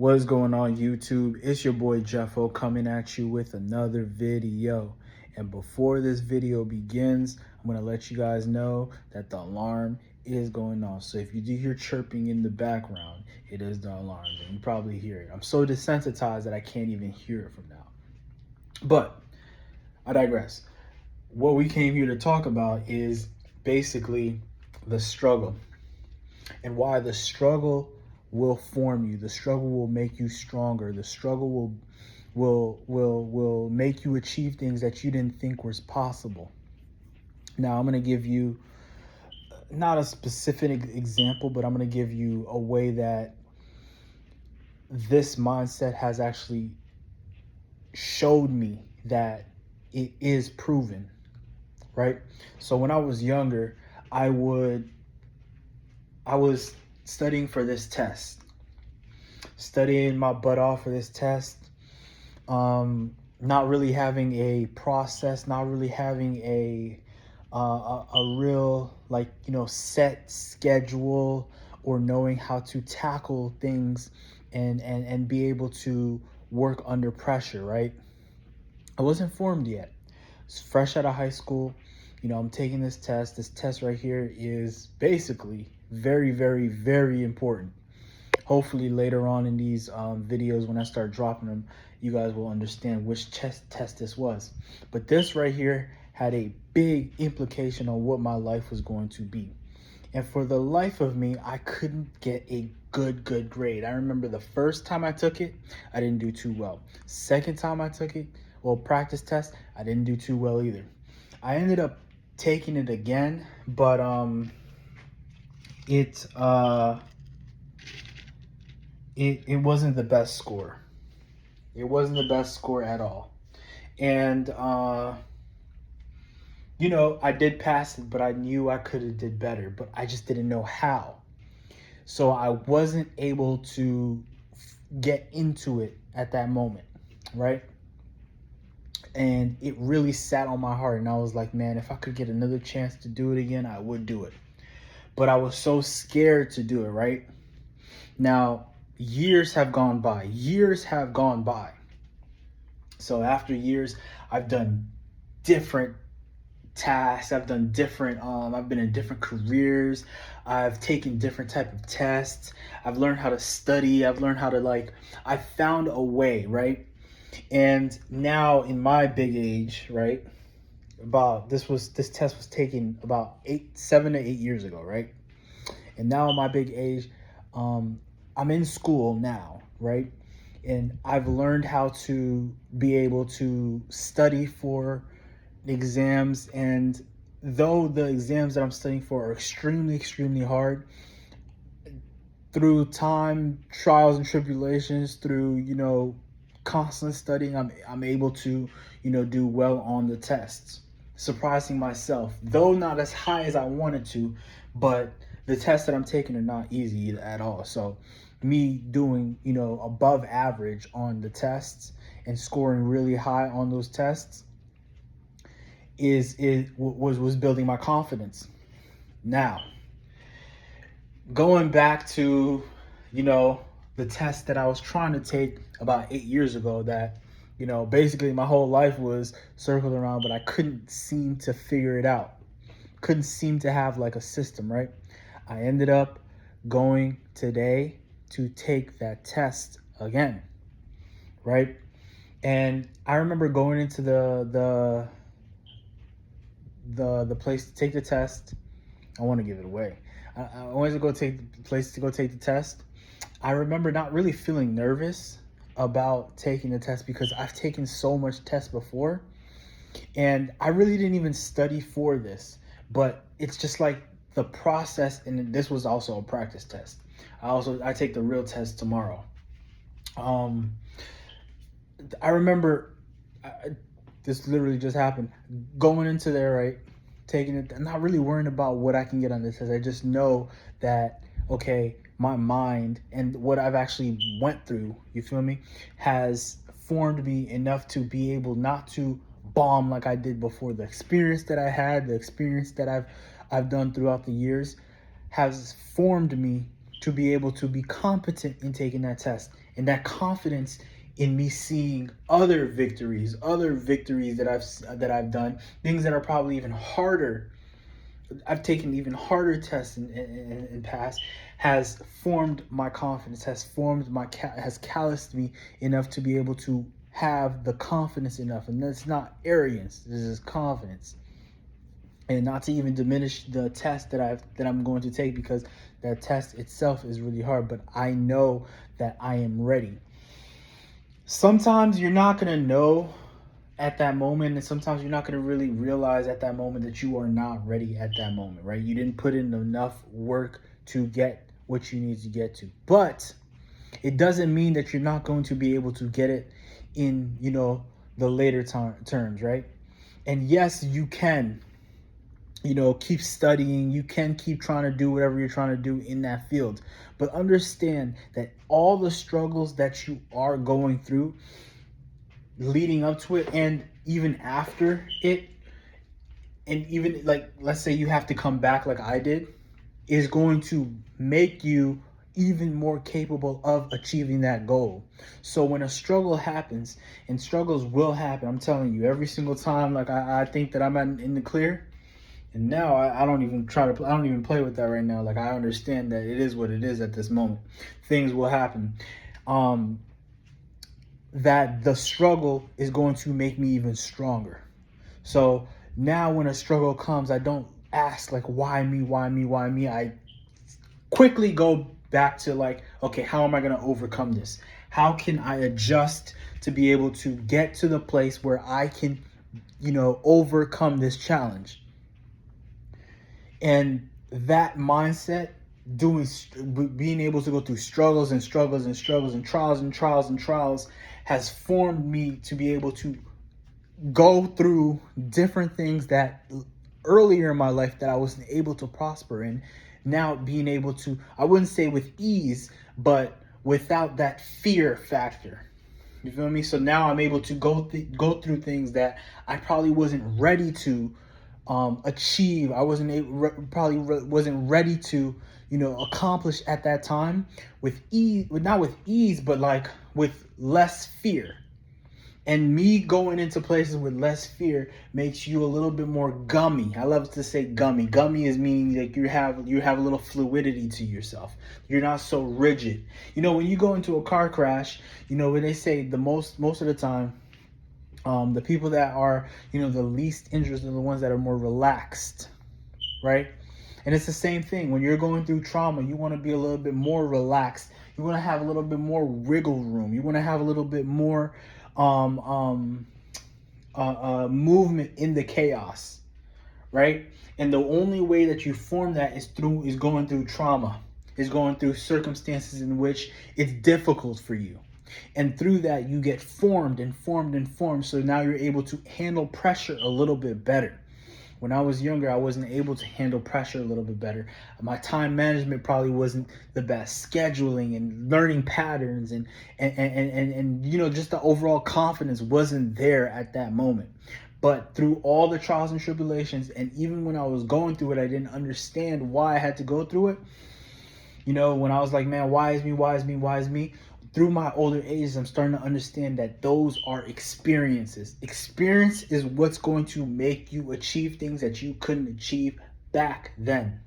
What is going on, YouTube? It's your boy Jeffo coming at you with another video. And before this video begins, I'm going to let you guys know that the alarm is going off. So if you do hear chirping in the background, it is the alarm. And you probably hear it. I'm so desensitized that I can't even hear it from now. But I digress. What we came here to talk about is basically the struggle and why the struggle will form you. The struggle will make you stronger. The struggle will make you achieve things that you didn't think was possible. Now, I'm going to give you not a specific example, but I'm going to give you a way that this mindset has actually showed me that it is proven, right? So when I was younger, I was studying for this test, studying my butt off for this test, not really having a process, not really having a real, set schedule, or knowing how to tackle things and be able to work under pressure, right? I wasn't formed yet. It's fresh out of high school. I'm taking this test. This test right here is basically very, very, very important. Hopefully later on in these videos, when I start dropping them, you guys will understand which test this was. But this right here had a big implication on what my life was going to be. And for the life of me, I couldn't get a good grade. I remember the first time I took it, I didn't do too well. Second time I took it, practice test, I didn't do too well either. I ended up taking it again, but it wasn't the best score. It wasn't the best score at all. And I did pass it, but I knew I could have did better, but I just didn't know how. So I wasn't able to get into it at that moment, right? And it really sat on my heart, and I was like, man, if I could get another chance to do it again, I would do it. But I was so scared to do it, right? Now, years have gone by. So after years, I've done different tasks. I've done different, I've been in different careers. I've taken different type of tests. I've learned how to study. I've learned how to I found a way, right? And now in my big age, right? This test was taken about 7 to 8 years ago, right? And now at my big age, I'm in school now, right? And I've learned how to be able to study for exams. And though the exams that I'm studying for are extremely hard, through time, trials and tribulations, through, constant studying, I'm able to, do well on the tests, surprising myself, though not as high as I wanted to, but the tests that I'm taking are not easy at all. So me doing, above average on the tests and scoring really high on those tests was building my confidence. Now, going back to, the test that I was trying to take about 8 years ago, that, basically my whole life was circled around, but I couldn't seem to figure it out. Couldn't seem to have a system, right? I ended up going today to take that test again, right? And I remember going into the place to take the test. I want to give it away. I wanted to go take the place to go take the test. I remember not really feeling nervous about taking the test because I've taken so much tests before, and I really didn't even study for this. But it's just the process, and this was also a practice test. I take the real test tomorrow. I remember this literally just happened. Going into there, right, taking it, I'm not really worrying about what I can get on this test. I just know that, okay, my mind and what I've actually went through, you feel me, has formed me enough to be able not to bomb like I did before. The experience that I had, the experience that I've done throughout the years has formed me to be able to be competent in taking that test. And that confidence in me seeing other victories that I've done, things that are probably even harder. I've taken even harder tests and passed, has formed my confidence, has calloused me enough to be able to have the confidence enough. And that's not arrogance, this is confidence. And not to even diminish the test that I'm going to take, because that test itself is really hard, but I know that I am ready. Sometimes you're not going to know at that moment, and sometimes you're not going to really realize at that moment that you are not ready at that moment, right? You didn't put in enough work to get what you need to get to. But it doesn't mean that you're not going to be able to get it in, the later terms, right? And yes, you can, keep studying. You can keep trying to do whatever you're trying to do in that field. But understand that all the struggles that you are going through leading up to it, and even after it, and even like, let's say you have to come back like I did, is going to make you even more capable of achieving that goal. So when a struggle happens, and struggles will happen, I'm telling you, every single time, like I think that I'm in the clear, and now I don't even I don't even play with that right now. Like, I understand that it is what it is at this moment. Things will happen. That the struggle is going to make me even stronger. So now when a struggle comes, I don't ask like, why me, why me, why me? I quickly go back to like, okay, how am I going to overcome this? How can I adjust to be able to get to the place where I can, overcome this challenge? And that mindset, being able to go through struggles and struggles and struggles and trials and trials and trials, has formed me to be able to go through different things that earlier in my life that I wasn't able to prosper in. Now being able to, I wouldn't say with ease, but without that fear factor. You feel me? So now I'm able to go through things that I probably wasn't ready to achieve. I wasn't ready to, accomplish at that time with ease, not with ease, but like with less fear. And me going into places with less fear makes you a little bit more gummy. I love to say gummy. Gummy is meaning like you have a little fluidity to yourself. You're not so rigid. When you go into a car crash, when they say the most of the time, the people that are, the least injured are the ones that are more relaxed, right? And it's the same thing. When you're going through trauma, you want to be a little bit more relaxed. You want to have a little bit more wiggle room. You want to have a little bit more movement in the chaos, right? And the only way that you form that is going through trauma, is going through circumstances in which it's difficult for you. And through that, you get formed and formed and formed. So now you're able to handle pressure a little bit better. When I was younger, I wasn't able to handle pressure a little bit better. My time management probably wasn't the best. Scheduling and learning patterns and just the overall confidence wasn't there at that moment. But through all the trials and tribulations, and even when I was going through it, I didn't understand why I had to go through it. When I was like, man, why is me? Why is me? Why is me? Through my older ages, I'm starting to understand that those are experiences. Experience is what's going to make you achieve things that you couldn't achieve back then.